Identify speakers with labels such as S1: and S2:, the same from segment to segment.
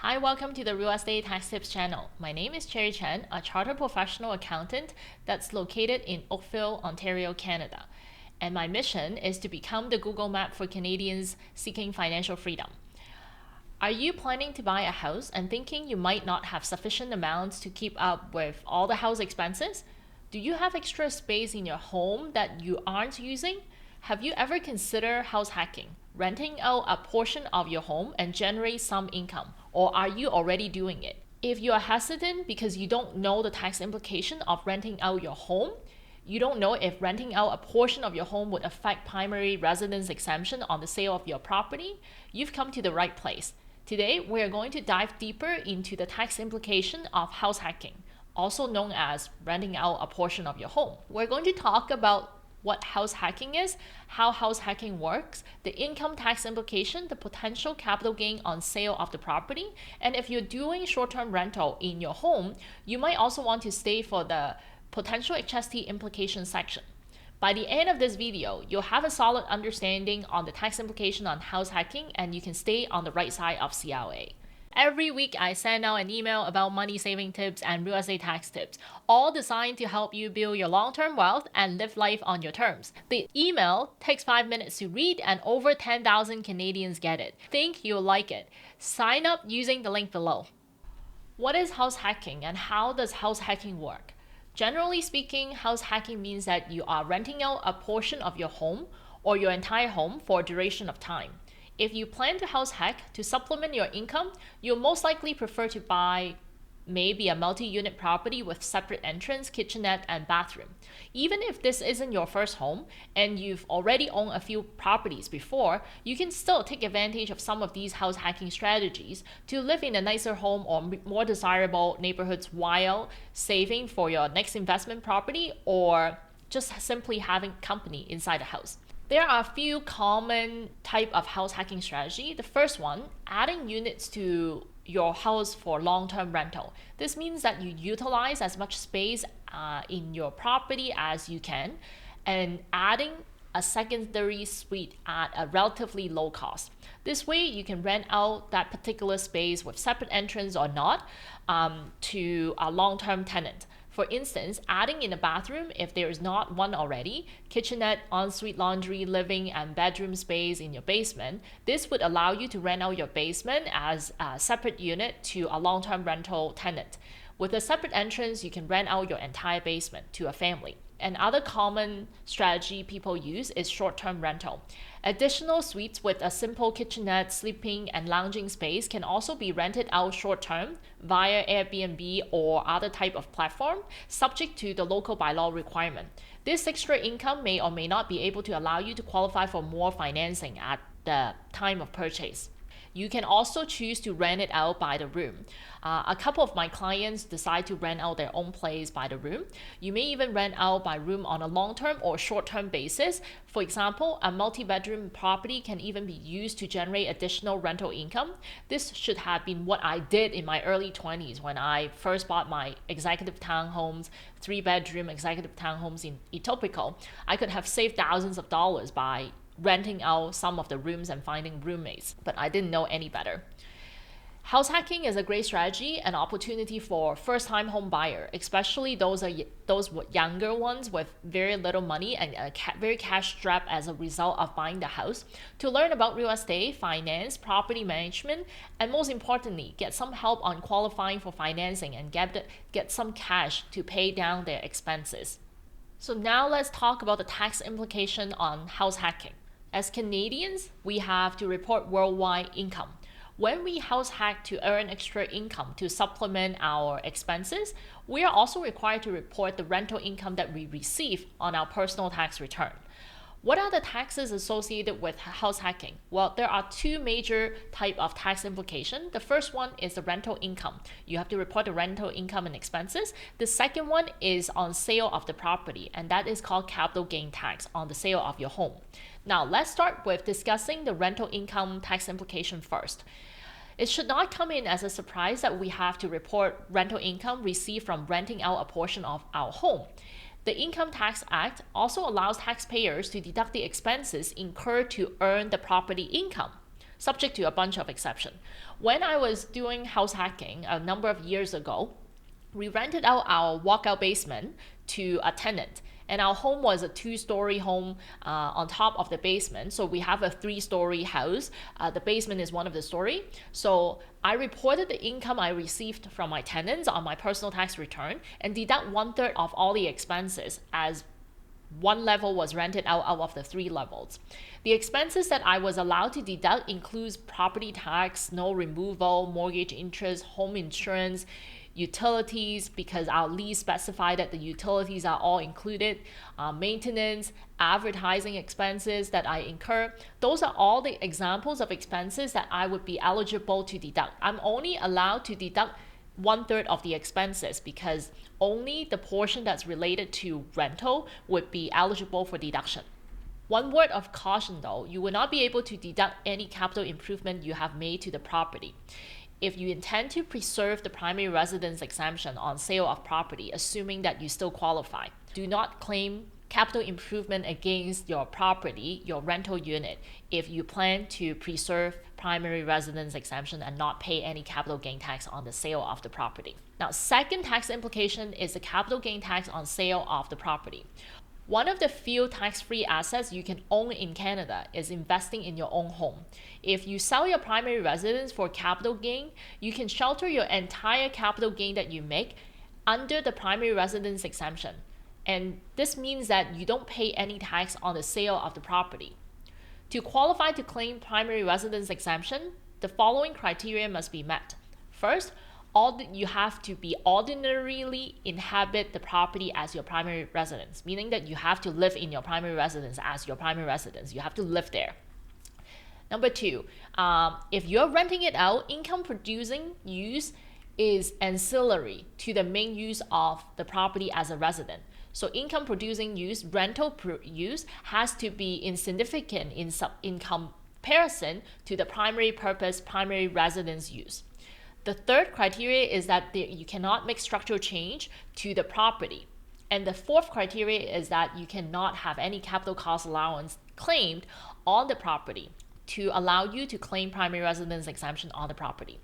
S1: Hi, welcome to the Real Estate Tax Tips channel. My name is Cherry Chen, a chartered professional accountant that's located in Oakville, Ontario, Canada. And my mission is to become the Google Map for Canadians seeking financial freedom. Are you planning to buy a house and thinking you might not have sufficient amounts to keep up with all the house expenses? Do you have extra space in your home that you aren't using? Have you ever considered house hacking, renting out a portion of your home and generate some income? Or are you already doing it? If you are hesitant because you don't know the tax implication of renting out your home, you don't know if renting out a portion of your home would affect primary residence exemption on the sale of your property, you've come to the right place. Today, we are going to dive deeper into the tax implication of house hacking, also known as renting out a portion of your home. We're going to talk about what house hacking is, how house hacking works, the income tax implication, the potential capital gain on sale of the property, and if you're doing short-term rental in your home, you might also want to stay for the potential HST implication section. By the end of this video, you'll have a solid understanding on the tax implication on house hacking and you can stay on the right side of CLA. Every week, I send out an email about money saving tips and real estate tax tips, all designed to help you build your long-term wealth and live life on your terms. The email takes 5 minutes to read and over 10,000 Canadians get it. Think you'll like it. Sign up using the link below. What is house hacking and how does house hacking work? Generally speaking, house hacking means that you are renting out a portion of your home or your entire home for a duration of time. If you plan to house hack to supplement your income, you'll most likely prefer to buy maybe a multi-unit property with separate entrance, kitchenette, and bathroom. Even if this isn't your first home and you've already owned a few properties before, you can still take advantage of some of these house hacking strategies to live in a nicer home or more desirable neighborhoods while saving for your next investment property or just simply having company inside the house. There are a few common type of house hacking strategy. The first one, adding units to your house for long-term rental. This means that you utilize as much space in your property as you can and adding a secondary suite at a relatively low cost. This way you can rent out that particular space with separate entrance or not to a long-term tenant. For instance, adding in a bathroom if there is not one already, kitchenette, ensuite laundry, living, and bedroom space in your basement. This would allow you to rent out your basement as a separate unit to a long-term rental tenant. With a separate entrance, you can rent out your entire basement to a family. Another common strategy people use is short-term rental. Additional suites with a simple kitchenette, sleeping, and lounging space can also be rented out short-term via Airbnb or other type of platform, subject to the local bylaw requirement. This extra income may or may not be able to allow you to qualify for more financing at the time of purchase. You can also choose to rent it out by the room. A couple of my clients decide to rent out their own place by the room. You may even rent out by room on a long-term or short-term basis. For example, a multi-bedroom property can even be used to generate additional rental income. This should have been what I did in my early 20s when I first bought my executive townhomes, 3-bedroom executive townhomes in Etobicoke. I could have saved thousands of dollars by renting out some of the rooms and finding roommates, but I didn't know any better. House hacking is a great strategy and opportunity for first-time home buyer, especially those younger ones with very little money and very cash-strapped as a result of buying the house, to learn about real estate, finance, property management, and most importantly, get some help on qualifying for financing and get some cash to pay down their expenses. So now let's talk about the tax implication on house hacking. As Canadians, we have to report worldwide income. When we house hack to earn extra income to supplement our expenses, we are also required to report the rental income that we receive on our personal tax return. What are the taxes associated with house hacking? Well, there are two major types of tax implication. The first one is the rental income. You have to report the rental income and expenses. The second one is on sale of the property, and that is called capital gain tax on the sale of your home. Now, let's start with discussing the rental income tax implication first. It should not come in as a surprise that we have to report rental income received from renting out a portion of our home. The Income Tax Act also allows taxpayers to deduct the expenses incurred to earn the property income. subject to a bunch of exceptions. When I was doing house hacking a number of years ago, we rented out our walkout basement to a tenant. And our home was a 2-story home on top of the basement. So we have a 3-story house. The basement is one of the story. So I reported the income I received from my tenants on my personal tax return and deduct 1/3 of all the expenses, as one level was rented out of the 3 levels. The expenses that I was allowed to deduct includes property tax, snow removal, mortgage interest, home insurance, utilities, because our lease specified that the utilities are all included, maintenance, advertising expenses that I incur. Those are all the examples of expenses that I would be eligible to deduct. I'm only allowed to deduct 1/3 of the expenses because only the portion that's related to rental would be eligible for deduction. One word of caution though, you will not be able to deduct any capital improvement you have made to the property. If you intend to preserve the primary residence exemption on sale of property, assuming that you still qualify, do not claim capital improvement against your property, your rental unit, if you plan to preserve primary residence exemption and not pay any capital gain tax on the sale of the property. Now, second tax implication is the capital gain tax on sale of the property. One of the few tax-free assets you can own in Canada is investing in your own home. If you sell your primary residence for capital gain, you can shelter your entire capital gain that you make under the primary residence exemption. And this means that you don't pay any tax on the sale of the property. To qualify to claim primary residence exemption, the following criteria must be met. First, you have to be ordinarily inhabit the property as your primary residence, meaning that you have to live in your primary residence as your primary residence. You have to live there. Number 2, if you're renting it out, income producing use is ancillary to the main use of the property as a resident. So income producing use, rental use, has to be insignificant in comparison to the primary purpose, primary residence use. The third criteria is that you cannot make structural change to the property. And the fourth criteria is that you cannot have any capital cost allowance claimed on the property to allow you to claim primary residence exemption on the property.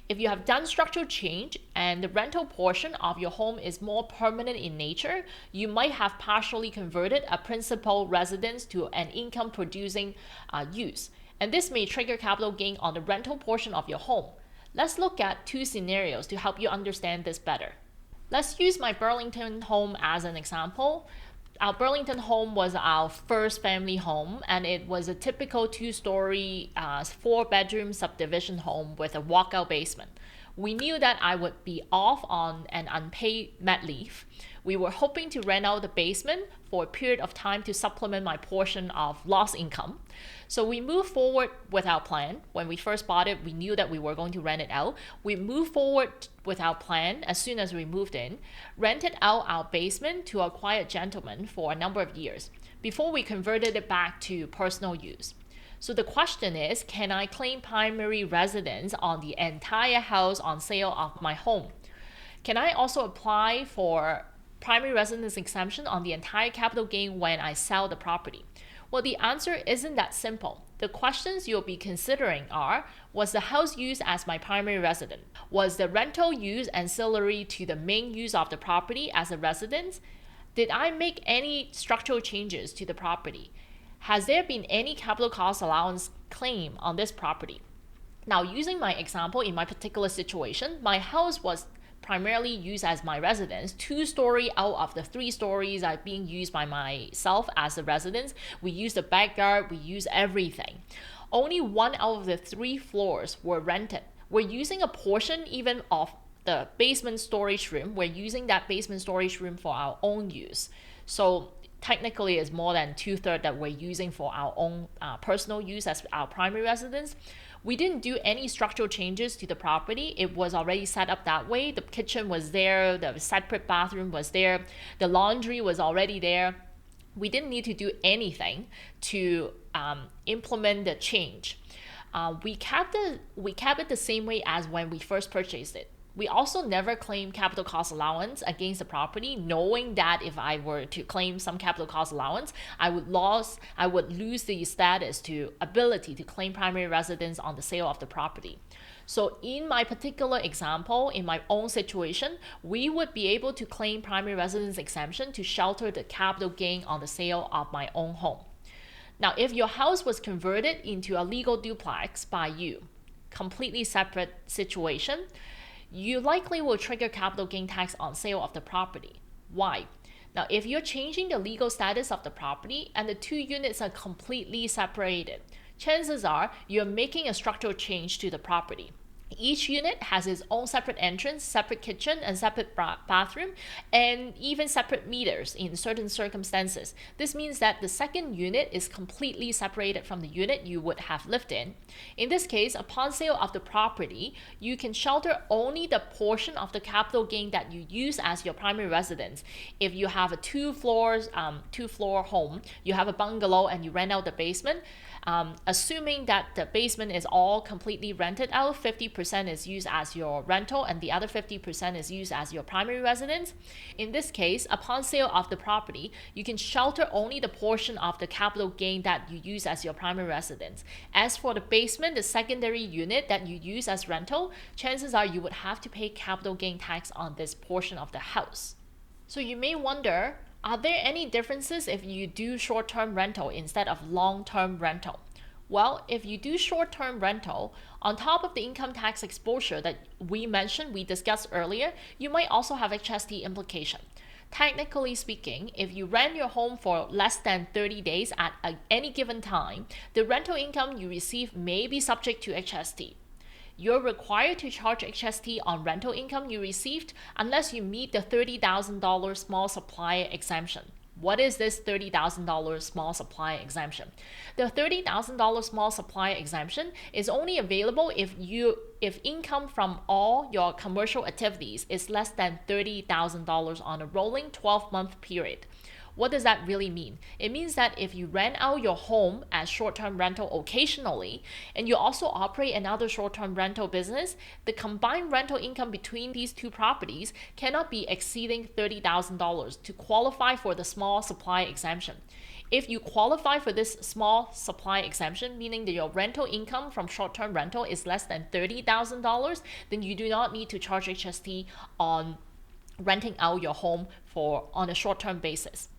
S1: If you have done structural change and the rental portion of your home is more permanent in nature, you might have partially converted a principal residence to an income producing use. And this may trigger capital gain on the rental portion of your home. Let's look at 2 scenarios to help you understand this better. Let's use my Burlington home as an example. Our Burlington home was our first family home, and it was a typical 2-story, 4-bedroom subdivision home with a walkout basement. We knew that I would be off on an unpaid mat leave. We were hoping to rent out the basement for a period of time to supplement my portion of lost income. So we moved forward with our plan. When we first bought it, we knew that we were going to rent it out. We moved forward with our plan as soon as we moved in, rented out our basement to a quiet gentleman for a number of years before we converted it back to personal use. So the question is, can I claim primary residence on the entire house on sale of my home? Can I also apply for primary residence exemption on the entire capital gain when I sell the property? Well, the answer isn't that simple. The questions you'll be considering are, was the house used as my primary residence? Was the rental use ancillary to the main use of the property as a residence? Did I make any structural changes to the property? Has there been any capital cost allowance claim on this property? Now, using my example in my particular situation, my house was primarily used as my residence. 2-story out of the 3 stories are being used by myself as a residence. We use the backyard, we use everything. Only 1 out of the 3 floors were rented. We're using a portion even of the basement storage room. We're using that basement storage room for our own use. So technically it's more than 2/3 that we're using for our own personal use as our primary residence. We didn't do any structural changes to the property. It was already set up that way. The kitchen was there, the separate bathroom was there, the laundry was already there. We didn't need to do anything to implement the change. We kept it the same way as when we first purchased it. We also never claim capital cost allowance against the property, knowing that if I were to claim some capital cost allowance, I would lose the status to ability to claim primary residence on the sale of the property. So in my particular example, in my own situation, we would be able to claim primary residence exemption to shelter the capital gain on the sale of my own home. Now, if your house was converted into a legal duplex by you, completely separate situation, you likely will trigger capital gain tax on sale of the property. Why? Now, if you're changing the legal status of the property and the two units are completely separated, chances are you're making a structural change to the property. Each unit has its own separate entrance, separate kitchen, and separate bathroom, and even separate meters in certain circumstances. This means that the second unit is completely separated from the unit you would have lived in. In this case, upon sale of the property, you can shelter only the portion of the capital gain that you use as your primary residence. If you have a two-floor home, you have a bungalow and you rent out the basement, assuming that the basement is all completely rented out, 50% is used as your rental and the other 50% is used as your primary residence. In this case, upon sale of the property, you can shelter only the portion of the capital gain that you use as your primary residence. As for the basement, the secondary unit that you use as rental, chances are you would have to pay capital gain tax on this portion of the house. So you may wonder, are there any differences if you do short-term rental instead of long-term rental? Well, if you do short-term rental, on top of the income tax exposure that we discussed earlier, you might also have HST implication. Technically speaking, if you rent your home for less than 30 days at any given time, the rental income you receive may be subject to HST. You're required to charge HST on rental income you received unless you meet the $30,000 small supplier exemption. What is this $30,000 small supplier exemption? The $30,000 small supplier exemption is only available if income from all your commercial activities is less than $30,000 on a rolling 12-month period. What does that really mean? It means that if you rent out your home as short-term rental occasionally, and you also operate another short-term rental business, the combined rental income between these two properties cannot be exceeding $30,000 to qualify for the small supply exemption. If you qualify for this small supply exemption, meaning that your rental income from short-term rental is less than $30,000, then you do not need to charge HST on renting out your home on a short-term basis.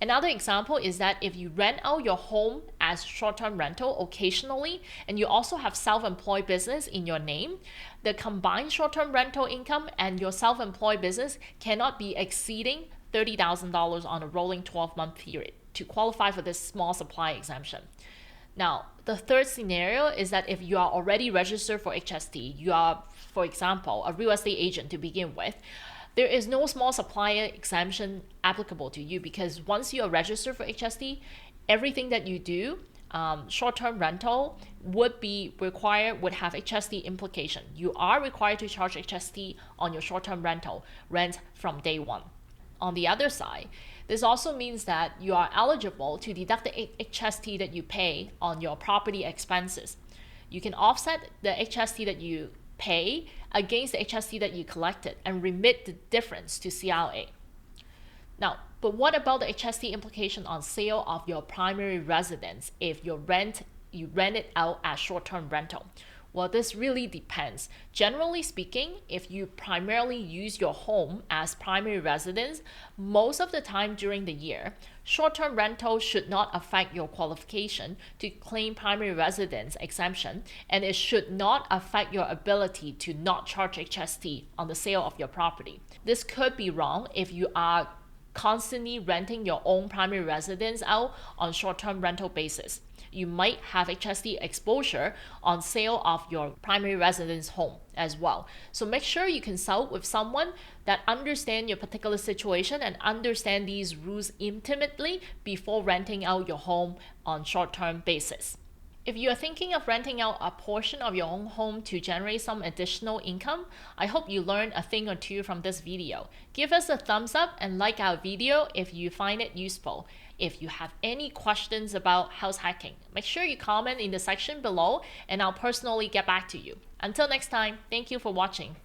S1: Another example is that if you rent out your home as short-term rental occasionally and you also have self-employed business in your name, the combined short-term rental income and your self-employed business cannot be exceeding $30,000 on a rolling 12-month period to qualify for this small supply exemption. Now, the third scenario is that if you are already registered for HST, you are, for example, a real estate agent to begin with, there is no small supplier exemption applicable to you because once you are registered for HST, everything that you do, short-term rental would have HST implication. You are required to charge HST on your short-term rental rent from day one. On the other side, this also means that you are eligible to deduct the HST that you pay on your property expenses. You can offset the HST that you pay against the HST that you collected and remit the difference to CRA. Now, but what about the HST implication on sale of your primary residence if you rent it out as short-term rental? Well, this really depends. Generally speaking, if you primarily use your home as primary residence most of the time during the year, short-term rental should not affect your qualification to claim primary residence exemption, and it should not affect your ability to not charge HST on the sale of your property. This could be wrong if you are constantly renting your own primary residence out on short-term rental basis. You might have HST exposure on sale of your primary residence home as well. So make sure you consult with someone that understands your particular situation and understand these rules intimately before renting out your home on short-term basis. If you are thinking of renting out a portion of your own home to generate some additional income, I hope you learned a thing or two from this video. Give us a thumbs up and like our video if you find it useful. If you have any questions about house hacking, make sure you comment in the section below and I'll personally get back to you. Until next time, thank you for watching.